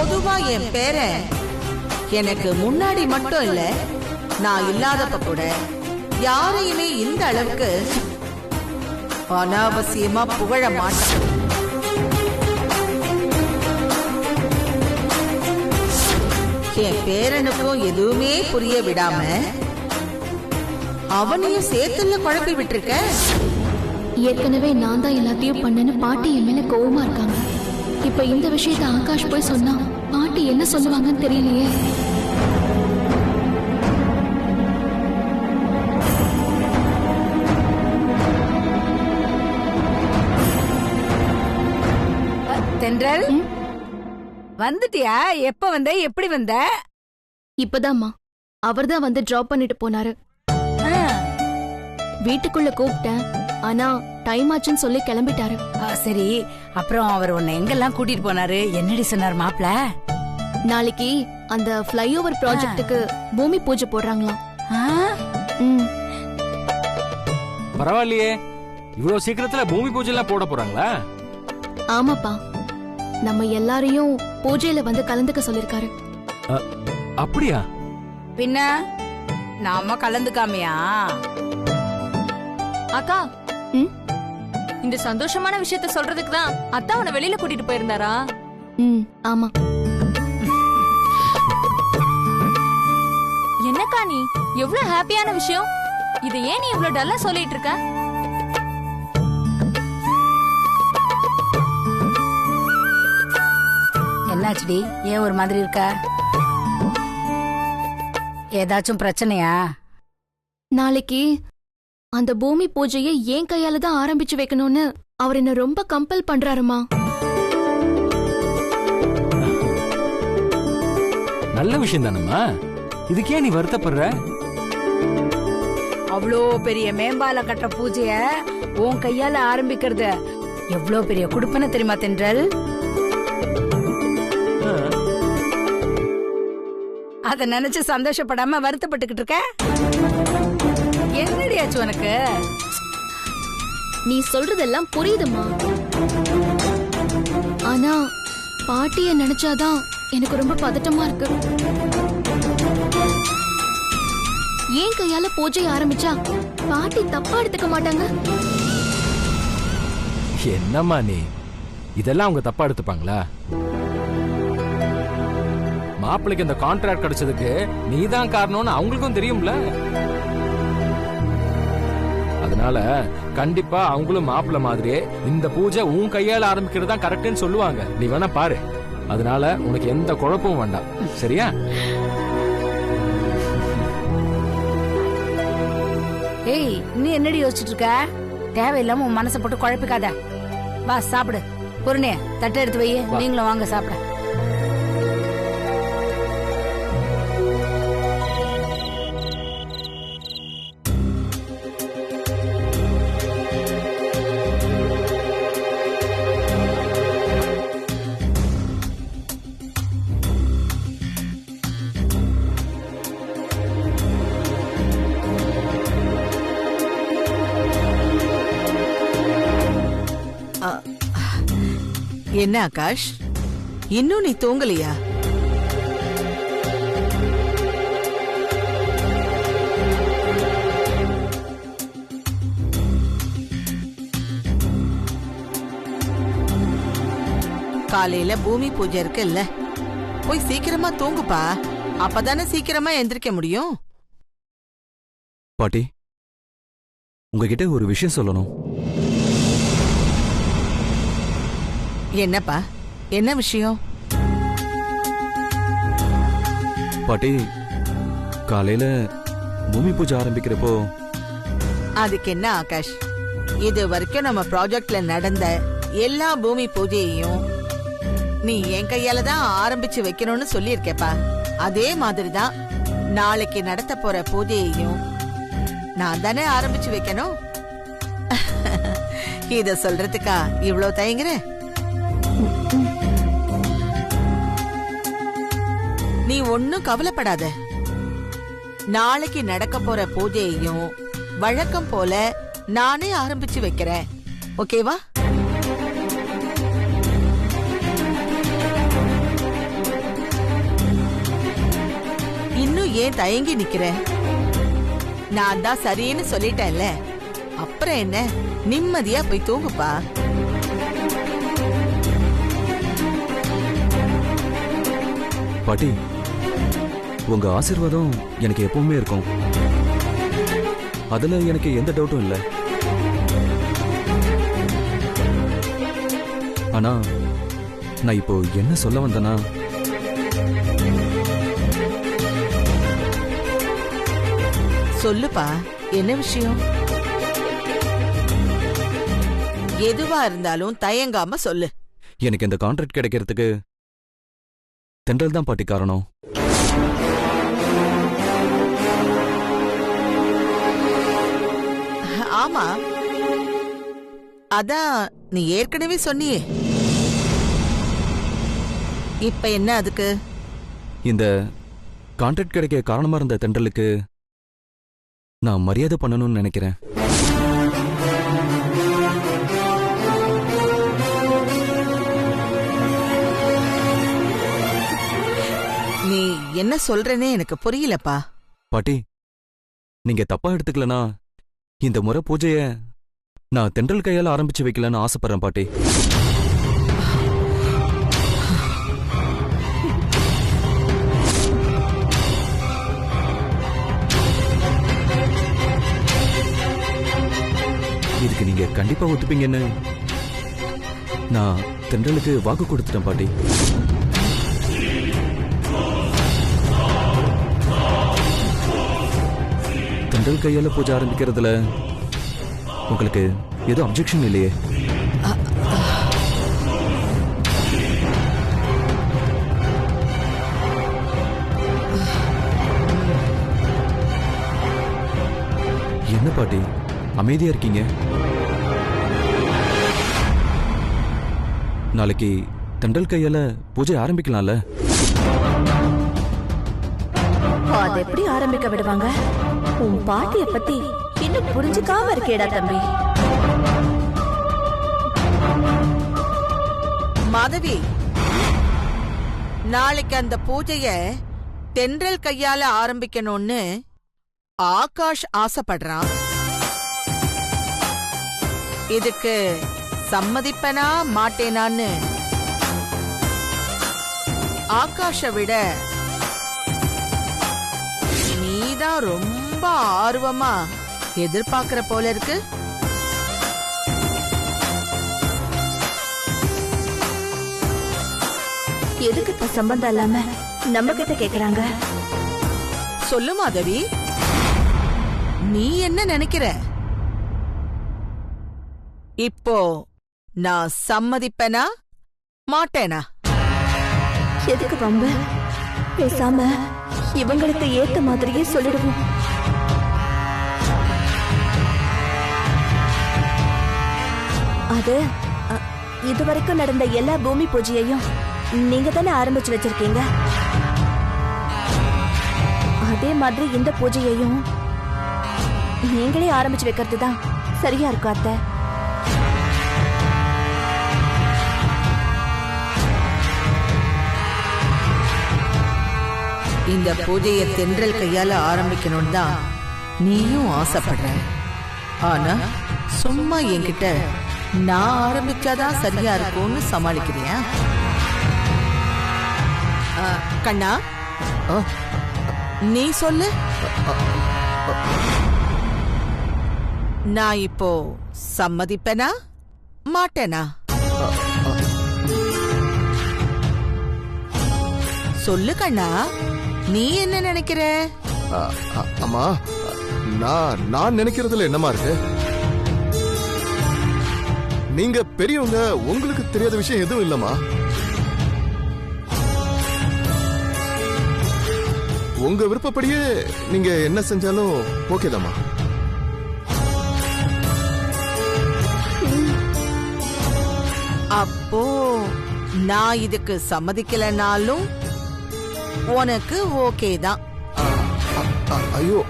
பொதுவா என் பேரன் எனக்கு முன்னாடி மட்டும் இல்ல, நான் இல்லாதப்ப கூட யாரையுமே இந்த அளவுக்கு அனாவசியமா புகழ மாட்டான். என் பேரனுக்கும் எதுவுமே புரிய விடாம அவனையும் சேர்த்துல குழப்பி விட்டுருக்க. ஏற்கனவே நான் தான் எல்லாத்தையும் பண்ணேன்னு பாட்டி என் மேல கோவமா இருக்காங்க. இப்ப இந்த விஷயத்த ஆகாஷ் போய் சொன்னா பாட்டி என்ன சொல்லுவாங்கன்னு தெரியலையே. தென்றல், வந்துட்டியா? எப்ப வந்த, எப்படி வந்த? இப்பதாம்மா அவர்தான் வந்து டிராப் பண்ணிட்டு போனாரு. வீட்டுக்குள்ள கூப்பிட்டேன், ஆனா டைம் ஆச்சுன்னு சொல்லி கிளம்பிட்டாரு. சரி, அப்புறம் அவர் உன்னை எங்கெல்லாம் கூட்டிட்டு போனாரு? என்னடி சொன்னார் மாப்ள? நாளைக்கு அந்த ஃப்ளைஓவர் ப்ராஜெக்ட்டுக்கு பூமி பூஜை போடுறாங்களாம். பரவாயில்லையே, இவ்வளவு சீக்கிரத்துல பூமி பூஜை எல்லாம் போட போறாங்களா? ஆமாப்பா, நம்ம எல்லாரையும் பூஜையில வந்து கலந்துக்க சொல்லிருக்காரு. அப்படியா? பின்ன நாம கலந்துக்காமையா? அக்கா, இந்த சந்தோஷமான விஷயத்த சொல்றதுக்கு தான் அத்தா உன்னை வெளியில கூட்டிட்டு போயிருந்தாரா? ஆமா. என்னக்கா நீ எவ்வளவு ஹாப்பியான விஷயம், இதை ஏன் நீ இவ்வளவு டல்லா சொல்லிட்டு இருக்க? என்னாச்சுடி, ஏன் ஒரு மாதிரி இருக்க? ஏதாச்சும் பிரச்சனையா? நாளைக்கு அந்த பூமி பூஜையை என் கையால தான் ஆரம்பிச்சு வைக்கணும்னு அவர் என்ன ரொம்ப கம்பல் பண்றாருமா. நல்ல விஷயம் தானம்மா, இதுக்கே நீ வருத்தப்படுற? அவ்வளோ பெரிய மேம்பால கட்டுற பூஜைய உன் கையால ஆரம்பிக்கிறது எவ்வளோ பெரிய குடுப்பன தெரியுமா தென்றல்? அத நினைச்சு சந்தோஷப்படாம வருத்தப்பட்டுக்கிட்டு இருக்க? என்னடியாச்சு உனக்கு? நீ சொல்றதெல்லாம் புரியுதுமா, ஆனா பாட்டிய நினைச்சாதான் எனக்கு ரொம்ப பதட்டமா இருக்கு. ஏன் கையால பூஜை ஆரம்பிச்சா பாட்டி தப்பா எடுத்துக்க மாட்டாங்க? என்னம்மா நீ, இதெல்லாம் அவங்க தப்பா எடுத்துப்பாங்களா? மாப்பிள்ளைக்கு இந்த கான்ட்ராக்ட் கிடைச்சதுக்கு நீதான் காரணம்னு அவங்களுக்கும் தெரியும்ல. அதனால கண்டிப்பா அவங்களும் மாப்பிள்ளை மாதிரியே இந்த பூஜை உன் கையால ஆரம்பிக்கிறது தான் கரெக்ட்னு சொல்லுவாங்க. நீ வேணா பாரு. அதனால உனக்கு எந்த குழப்பமும் வேண்டாம், சரியா? ஏய், நீ என்னடி யோசிச்சுட்டு இருக்க? தேவையில்லாம உன் மனசை போட்டு குழப்பிக்காத. வா சாப்பிடு. பொறுனே தட்டை எடுத்து வை, நீங்களும் வாங்க சாப்பிட. என்ன ஆகாஷ், இன்னும் நீ தூங்கலையா? காலையில பூமி பூஜை இருக்குல்ல, போய் சீக்கிரமா தூங்குப்பா. அப்பதானே சீக்கிரமா எந்திரிக்க முடியும். பாட்டி, உங்ககிட்ட ஒரு விஷயம் சொல்லணும். என்னப்பா, என்ன விஷயம்? பாட்டி, காலையில பூமி பூஜை ஆரம்பிக்கிறப்போ அதுக்கு என்ன ஆகாஷ், இது வரைக்கும் நம்ம ப்ராஜெக்ட்ல நடந்த எல்லா பூமி பூஜையையும் நீ என் கையால தான் ஆரம்பிச்சு வைக்கணும்னு சொல்லியிருக்கேப்பா. அதே மாதிரிதான் நாளைக்கு நடத்த போற பூஜையையும் நான் தானே ஆரம்பிச்சு வைக்கணும். இத சொல்றதுக்கா இவ்ளோ தயங்குற? நீ ஒன்னும் கவலைப்படாத. நாளைக்கு நடக்க போற பூஜையையும் வழக்கம் போல நானே ஆரம்பிச்சு வைக்கிறேன். ஓகேவா? ஏன் தயங்கி நிக்கிற? நான் தான் சரின்னு சொல்லிட்டேன்ல, அப்புறம் என்ன, நிம்மதியா போய் தூங்குப்பா. பாட்டி, உங்க ஆசீர்வாதம் எனக்கு எப்பவுமே இருக்கும். அதுல எனக்கு எந்த டவுட்டும் இல்ல. ஆனா நான் இப்போ என்ன சொல்ல வந்தேன்னா, சொல்லுப்பா, என்ன விஷயம்? எதுவா இருந்தாலும் தயங்காம சொல்லு. எனக்கு இந்த கான்ட்ராக்ட் கிடைக்கிறதுக்கு தென்றல் தான் பாட்டி காரணம். ஆமா, அதான் நீ ஏற்கனவே சொன்னியே. இப்ப என்ன அதுக்கு? இந்த கான்ட்ராக்ட் கிடைக்க காரணமா இருந்த தென்றலுக்கு நான் மரியாதை பண்ணணும்னு நினைக்கிறேன். நீ என்ன சொல்றேனே எனக்கு புரியலப்பா. பாட்டி, நீங்க தப்பா எடுத்துக்கலனா இந்த முறை பூஜைய நான் தென்றல் கையால ஆரம்பிச்சு வைக்கலன்னு ஆசைப்படுறேன் பாட்டி. இதுக்கு நீங்க கண்டிப்பா ஒத்துப்பீங்கன்னு நான் தென்றலுக்கு வாக்கு கொடுத்துட்டேன் பாட்டி. தென்றல் கையால பூஜை ஆரம்பிக்கிறதுல உங்களுக்கு எதுவும் அப்ஜெக்ஷன் இல்லையே? என்ன பாட்டி அமைதியா இருக்கீங்க? நாளைக்கு தென்றல் கையால பூஜை ஆரம்பிக்கலாம்ல? அது எப்படி ஆரம்பிக்க விடுவாங்க? உன் பாட்டிய பத்தி இன்னும் புரிஞ்சுக்காம இருக்கேடா தம்பி. மாதவி, நாளைக்கு அந்த பூஜைய தென்றல் கையால ஆரம்பிக்கணும்னு ஆகாஷ் ஆசைப்படுறான். இதுக்கு சம்மதிப்பனா மாட்டேனான்னு ஆகாஷ விட நீதான் ரொம்ப ஆர்வமா எதிர்பார்க்கிற போல இருக்கு. எதுக்கு இப்ப சம்பந்தம் இல்லாம நம்ம கிட்ட கேக்குறாங்க? சொல்லு மாதவி, நீ என்ன நினைக்கிற? இப்போ நான் சம்மதிப்பேனா மாட்டேனா? எதுக்கு பம்பு? பேசாம இவங்களுக்கு ஏத்த மாதிரியே சொல்லிடுவோம். அது இதுவரைக்கும் நடந்த எல்லா பூமி பூஜையையும் நீங்க தானே ஆரம்பிச்சு வச்சிருக்கீங்க. அதே மாதிரி இந்த பூஜையையும் நீங்களே ஆரம்பிச்சு வைக்கிறது தான் சரியா இருக்கும் அத்தை. இந்த பூஜையை தென்றல் கையால ஆரம்பிக்கணும்னு தான் நீயும் ஆசைப்படுற. ஆனா சும்மா என்கிட்ட நான் ஆரம்பிச்சாதான் சரியா இருக்கும்னு சமாளிக்கிறியா? கண்ணா, நீ சொல்லு. நான் இப்போ சம்மதிப்பேனா மாட்டேனா? சொல்லு கண்ணா, நீ என்ன நினைக்கிற? அம்மா, நான் நினைக்கிறதுல என்னமா இருக்கு? நீங்க பெரியவங்க, உங்களுக்கு தெரியாத விஷயம் எதுவும் இல்லம்மா. உங்க விருப்பப்படியே நீங்க என்ன செஞ்சாலும் ஓகேதாம்மா. அப்போ நான் இதுக்கு சம்மதிக்கலனாலும் உனக்கு ஓகே தான்? ஐயோ,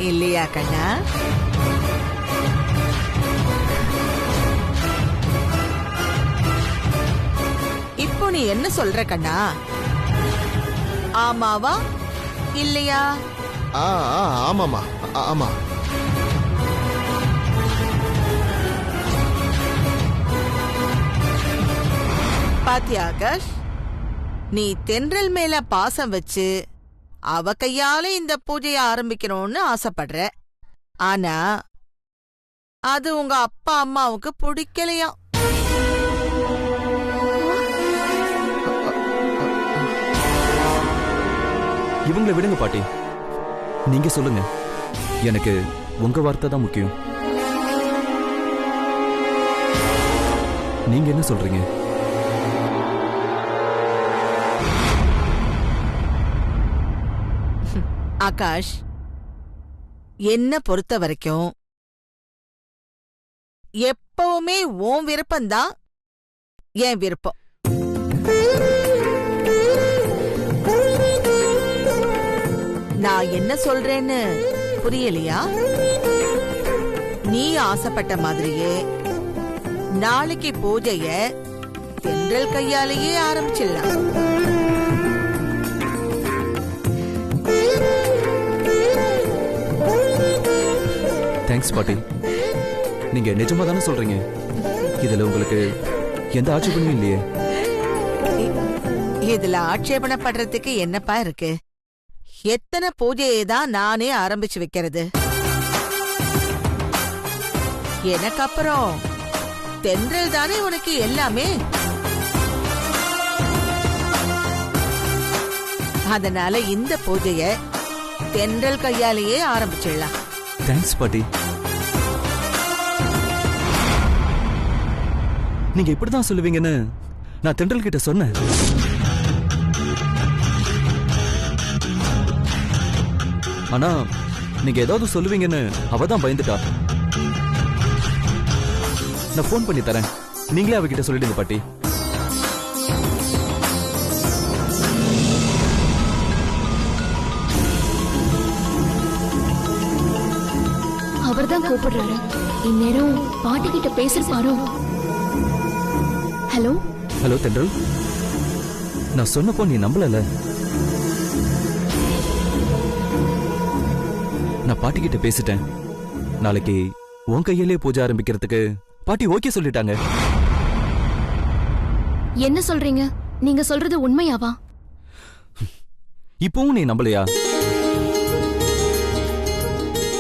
இல்லையா கண்ணா? இப்போ நீ என்ன சொல்ற கண்ணா? ஆமாவா இல்லையா? ஆமாமா, ஆமா. பாத்தியா ஆகாஷ், நீ தென்றல் மேல பாசம் வச்சு அவ கையால இந்த பூஜைய ஆரம்பிக்கணும்னு ஆசைப்படுற. ஆனா அது உங்க அப்பா அம்மாவுக்கு பிடிக்கலையாம். இவங்களை விடுங்க பாட்டி, நீங்க சொல்லுங்க. எனக்கு உங்க வார்த்தை தான் முக்கியம். நீங்க என்ன சொல்றீங்க? ஆகாஷ், என்ன பொறுத்த வரைக்கும் எப்பவுமே உன் விருப்பம்தான் என் விருப்பம். நான் என்ன சொல்றேன்னு புரியலையா? நீ ஆசைப்பட்ட மாதிரியே நாளைக்கு பூஜைய தென்றல் கையாலேயே ஆரம்பிச்சிடலாம். தேங்க்ஸ் பாட்டி. நீங்க நிஜமா தானே சொல்றீங்க? இதுல உங்களுக்கு எந்த ஆட்சேபனையும் இல்லையே? இதுல ஆட்சேபனைப்படுறதுக்கு என்னப்பா இருக்கு? எத்தனை பூஜையை தான் நானே ஆரம்பிச்சு வைக்கிறது. எனக்கு அப்புறம் தென்றல் தானே உனக்கு எல்லாமே. அதனால இந்த பூஜைய தென்றல் கையாலேயே ஆரம்பிச்சிடலாம். தேங்க்ஸ் பாட்டி. நீங்க இப்படிதான் சொல்லுவீங்கன்னு நான் தென்றல் கிட்ட சொன்னேன். ஆனா நீங்க ஏதாவது சொல்லுவீங்கன்னு அவதான் பயந்துட்டா. நான் போன் பண்ணி தரேன், நீங்களே அவகிட்ட சொல்லிடுங்க பாட்டி. அவர்தான் கூப்பிடுறாரு. இந்நேரம் பாட்டி கிட்ட பேசிருப்பாரோ? ஹலோ ஹலோ தென்றல், நான் சொன்னப்போ நீ நம்பலல. நான் பாட்டி கிட்ட பேசிட்டேன். நாளைக்கு உன் கையிலே பூஜை ஆரம்பிக்கிறதுக்கு பாட்டி ஓகே சொல்லிட்டாங்க. என்ன சொல்றீங்க? நீங்க சொல்றது உண்மையாவா? இப்பவும் நீ நம்பலையா?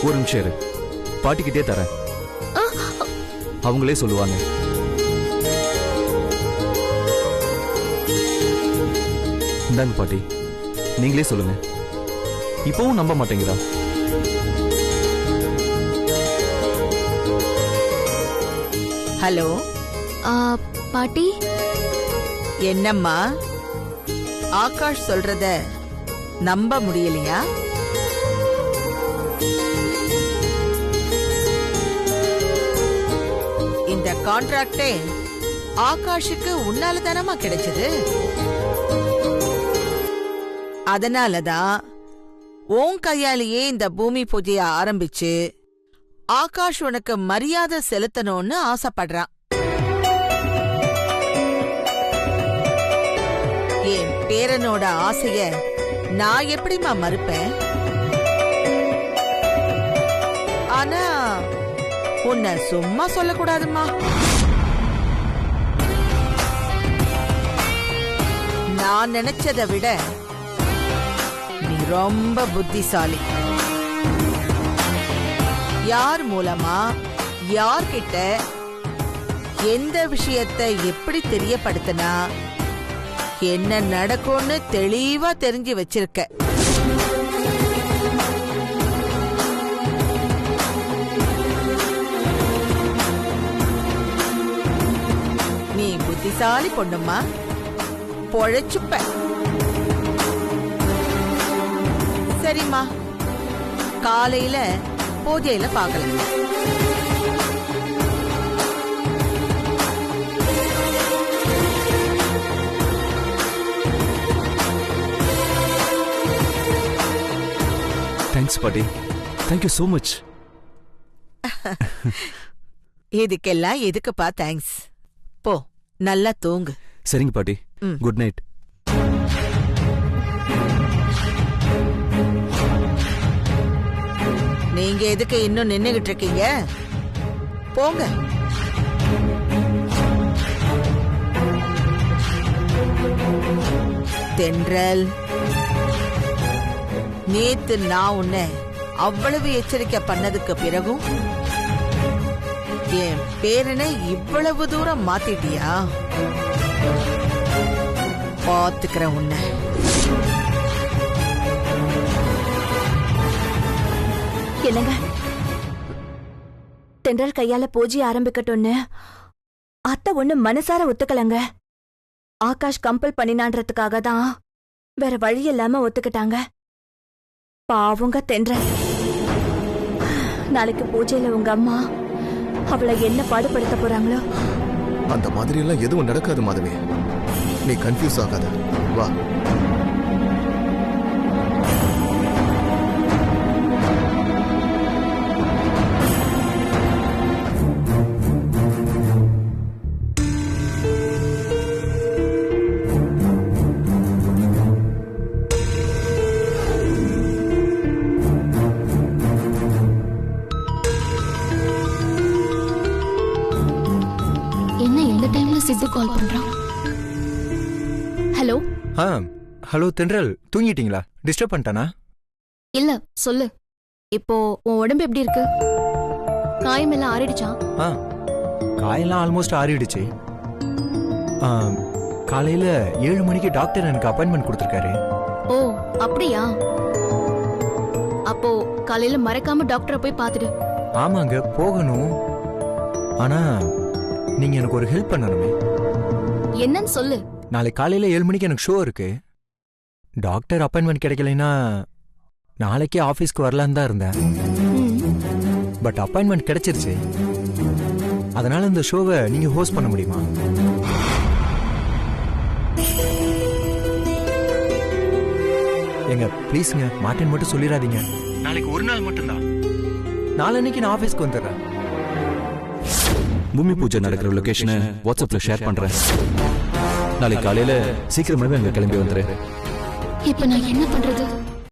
ஒரு நிமிஷம் இரு, பாட்டிக்கிட்டே தரேன், அவங்களே சொல்லுவாங்க. இந்தாங்க பாட்டி, நீங்களே சொல்லுங்க. இப்பவும் நம்ப மாட்டேங்கிறா? ஹலோ பாட்டி. என்னம்மா, ஆகாஷ் சொல்றத நம்ப முடியலையா? இந்த கான்ட்ராக்டே ஆகாஷுக்கு உன்னால தானமா கிடைச்சது. அதனாலதான் உன் கையாலேயே இந்த பூமி பூஜைய ஆரம்பிச்சு ஆகாஷ் உனக்கு மரியாதை செலுத்தணும்னு ஆசைப்படுறான். என் பேரனோட ஆசைய நான் எப்படிமா மறுப்பேன்? ஆனா உன்னை சும்மா சொல்லக்கூடாதுமா. நான் நினைச்சதை விட நீ ரொம்ப புத்திசாலி. யார் மூலமா யார்கிட்ட எந்த விஷயத்தை எப்படி தெரியப்படுத்தினா என்ன நடக்கும்னு தெளிவா தெரிஞ்சு வச்சிருக்க. நீ புத்திசாலி பொண்ணுமா, பொழைச்சுப்ப. சரிம்மா, காலையில பூஜையில பார்க்கலாம். தேங்க்ஸ் பாட்டி, தேங்க்யூ சோ மச். இதுக்கெல்லாம் எதுக்குப்பா தேங்க்ஸ்? போ, நல்லா தூங்கு. சரிங்க பாட்டி, குட் நைட். நீங்க எதுக்கு இன்னும் நின்னுகிட்டு இருக்கீங்க? போங்க. தென்றல், நேத்து நான் உன்னை அவ்வளவு எச்சரிக்கை பண்ணதுக்கு பிறகும் என் பேரனை இவ்வளவு தூரம் மாத்திட்டியா? பாத்துக்கிறேன் உன்னை. என்னங்க, தென்றல் கையால பூஜை ஆரம்பிக்கட்டும்னு அத்தை ஒண்ணு மனசார ஒத்துக்கலங்க. ஆகாஷ் கம்பல் பண்ணினான்றதுக்காக தான் வேற வழி இல்லாம ஒத்துக்கிட்டாங்க. பாவுங்க தென்றல். நாளைக்கு பூஜையில உங்க அம்மா அவளை என்ன பாடுபடுத்த போறாங்களோ. அந்த மாதிரி எல்லாம் எதுவும் நடக்காது மாதவி. நீ கன்ஃபியூஸ் ஆகாத. வா. என்ன எந்த டைம்ல சித்து கால் பண்றான்? ஹலோ. ஹலோ தென்றல், தூங்கிட்டீங்களா? டிஸ்டர்ப் பண்ணிட்டானா? இல்ல, சொல்லு. இப்போ உன் உடம்பு எப்படி இருக்கு? காயம் எல்லாம் ஆறிடுச்சா? காயெல்லாம் ஆல்மோஸ்ட் ஆறிடுச்சு. காலையில 7 மணிக்கு டாக்டர் எனக்கு அப்பாயின்மெண்ட் கொடுத்துருக்காரு. ஓ, அப்படியா? அப்போ காலையில மறக்காம டாக்டரை போய் பாத்துடு. ஆமாங்க, போகணும். ஆனா நீங்க எனக்கு ஒரு ஹெல்ப் பண்ணணுமே. என்னன்னு சொல்லு. நாளை காலையில 7 மணிக்கு எனக்கு ஷோ இருக்கு. டாக்டர் அப்பாயின்மெண்ட் கிடைக்கலைன்னா நாளைக்கே ஆபீஸ்க்கு வரலான்னு தான் இருந்தேன். பட் அப்பாயின்மெண்ட் கிடைச்சிருச்சு. அதனால இந்த ஷோவை நீங்க ஹோஸ்ட் பண்ண முடியுமா? எங்க ப்ளீஸ்ங்க, மாட்டேன் மட்டும் சொல்லிடாதீங்க. நாளைக்கு ஒரு நாள் மட்டும்தான். நாளைக்கு நான் ஆபீஸ்க்கு வந்துடுறேன். பூமி பூஜை நடக்கிற லொகேஷனை வாட்ஸ்அப்ல ஷேர் பண்றேன். நாளைக்கு காலையில சீக்கிரமாவே அங்க கிளம்பி வந்துரு. இப்ப நான் என்ன பண்றது?